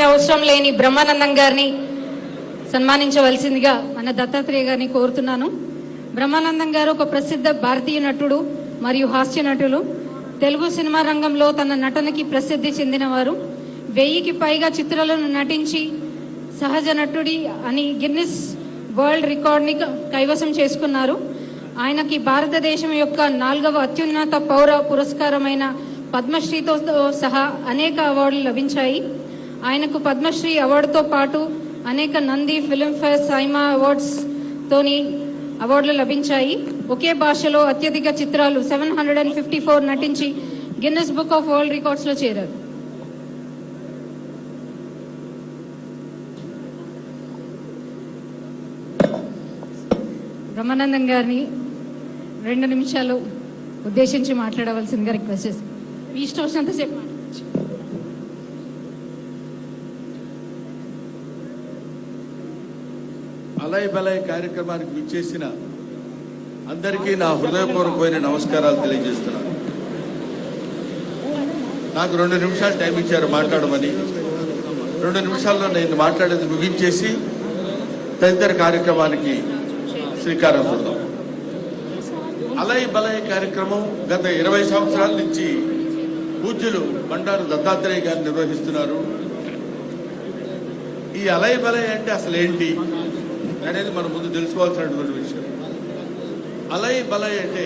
అవసరం లేని బ్రహ్మానందం గారిని సన్మానించవలసిందిగా మన దత్తాత్రేయ గారిని కోరుతున్నాను. బ్రహ్మానందం గారు ఒక ప్రసిద్ధ భారతీయ నటుడు మరియు హాస్య నటులు. తెలుగు సినిమా రంగంలో తన నటనకి ప్రసిద్ధి చెందినవారు. 1000కి పైగా చిత్రాలను నటించి సహజ నటుడి అని గిన్నిస్ వరల్డ్ రికార్డ్ని కైవసం చేసుకున్నారు. ఆయనకి భారతదేశం యొక్క 4వ అత్యున్నత పౌర పురస్కారమైన పద్మశ్రీతో సహా అనేక అవార్డులు లభించాయి. ఆయనకు పద్మశ్రీ అవార్డుతో పాటు అనేక నంది, ఫిల్మ్ఫేర్, సైమా అవార్డ్స్ తోని అవార్డులు లభించాయి. ఒకే భాషలో అత్యధిక చిత్రాలు 754 నటించి Guinness book of world records లో చేరారు. బ్రహ్మానందం గారిని 2 నిమిషాలు ఉద్దేశించి మాట్లాడవలసిందిగా రిక్వెస్ట్ చేస్తాను. మీ ఇష్టం వచ్చినంతసేపు మాట్లాడచ్చు. అలయ్ బలయ్ కార్యక్రమానికి విచ్చేసిన అందరికీ నా హృదయపూర్వకమైన నమస్కారాలు తెలియజేస్తున్నాను. నాకు 2 నిమిషాలు టైం ఇచ్చారు మాట్లాడమని. 2 నిమిషాల్లో నేను మాట్లాడేది ముగించేసి తదితర కార్యక్రమానికి శ్రీకారం చుడదాం. అలయ్ బలయ్ కార్యక్రమం గత 20 సంవత్సరాల నుంచి పూజ్యులు బండారు దత్తాత్రేయ గారు నిర్వహిస్తున్నారు. ఈ అలయ్ బలయ్ అంటే అసలు ఏంటి అనేది మనం ముందు తెలుసుకోవాల్సినటువంటి విషయం. అలయ్ బలయ్ అంటే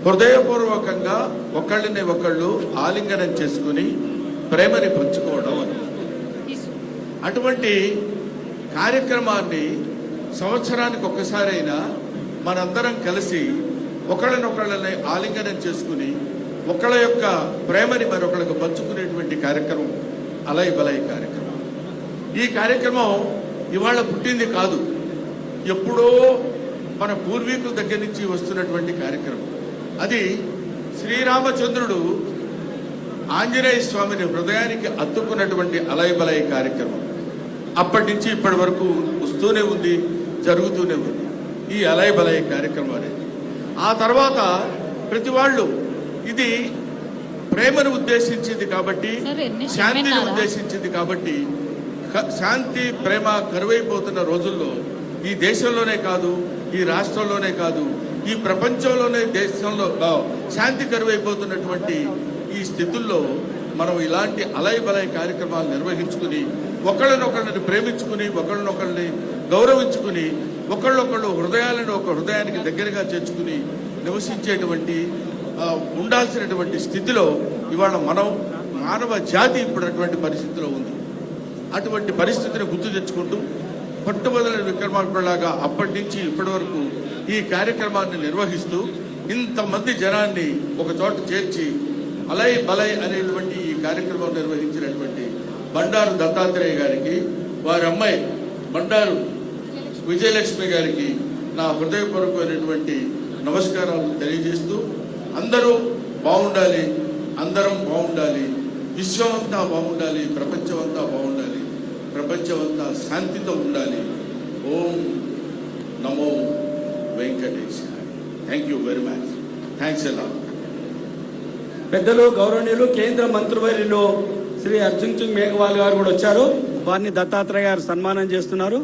హృదయపూర్వకంగా ఒకళ్ళని ఒకళ్ళు ఆలింగనం చేసుకుని ప్రేమని పంచుకోవడం అని. అటువంటి కార్యక్రమాన్ని సంవత్సరానికి ఒక్కసారైనా మనందరం కలిసి ఒకళ్ళనొకళ్ళని ఆలింగనం చేసుకుని ఒకళ్ళ యొక్క ప్రేమని మరొకళ్ళకు పంచుకునేటువంటి కార్యక్రమం అలయ్ బలయ్ కార్యక్రమం. ఈ కార్యక్రమం ఇవాళ పుట్టింది కాదు, ఎప్పుడో మన పూర్వీకుల దగ్గర నుంచి వస్తున్నటువంటి కార్యక్రమం. అది శ్రీరామచంద్రుడు ఆంజనేయ స్వామిని హృదయానికి అత్తుకున్నటువంటి అలయ్ బలయ్ కార్యక్రమం అప్పటి నుంచి ఇప్పటి వరకు వస్తూనే ఉంది, జరుగుతూనే ఉంది ఈ అలయ్ బలయ్ కార్యక్రమం అనేది. ఆ తర్వాత ప్రతి వాళ్ళు ఇది ప్రేమను ఉద్దేశించింది కాబట్టి, శాంతిని ఉద్దేశించింది కాబట్టి, శాంతి ప్రేమ కరువైపోతున్న రోజుల్లో ఈ దేశంలోనే కాదు, ఈ రాష్ట్రంలోనే కాదు, ఈ ప్రపంచంలోనే దేశంలో శాంతి కరువైపోతున్నటువంటి ఈ స్థితుల్లో మనం ఇలాంటి అలయ్ బలయ్ కార్యక్రమాలు నిర్వహించుకుని ఒకళ్ళనొకళ్ళని ప్రేమించుకుని ఒకళ్ళనొకళ్ళని గౌరవించుకుని ఒకళ్ళొకళ్ళు హృదయాలను ఒక హృదయానికి దగ్గరగా చేర్చుకుని నివసించేటువంటి ఉండాల్సినటువంటి స్థితిలో ఇవాళ మనం మానవ జాతి ఇప్పుడున్నటువంటి పరిస్థితిలో ఉంది. అటువంటి పరిస్థితిని గుర్తు తెచ్చుకుంటూ పట్టుబదలని విక్రమార్కుడిలాగా అప్పటి నుంచి ఇప్పటి వరకు ఈ కార్యక్రమాన్ని నిర్వహిస్తూ ఇంతమంది జనాన్ని ఒక చోట చేర్చి అలయ్ బలయ్ అనేటువంటి ఈ కార్యక్రమం నిర్వహించినటువంటి బండారు దత్తాత్రేయ గారికి, వారి అమ్మాయి బండారు విజయలక్ష్మి గారికి నా హృదయపూర్వకమైనటువంటి నమస్కారాలు తెలియజేస్తూ, అందరూ బాగుండాలి, అందరం బాగుండాలి, విశ్వమంతా బాగుండాలి, ప్రపంచమంతా బాగుండాలి, ప్రపంచమంతా శాంతితో ఉండాలి. ఓం నమో వెంకటేశాయ. Thank you very much. Thanks ఎలా. పెద్దలు గౌరవనీయులు కేంద్ర మంత్రివర్యులు శ్రీ అర్జున్ సింగ్ మేఘవాల్ గారు కూడా వచ్చారు. వారిని దత్తాత్రేయ గారు సన్మానం చేస్తున్నారు.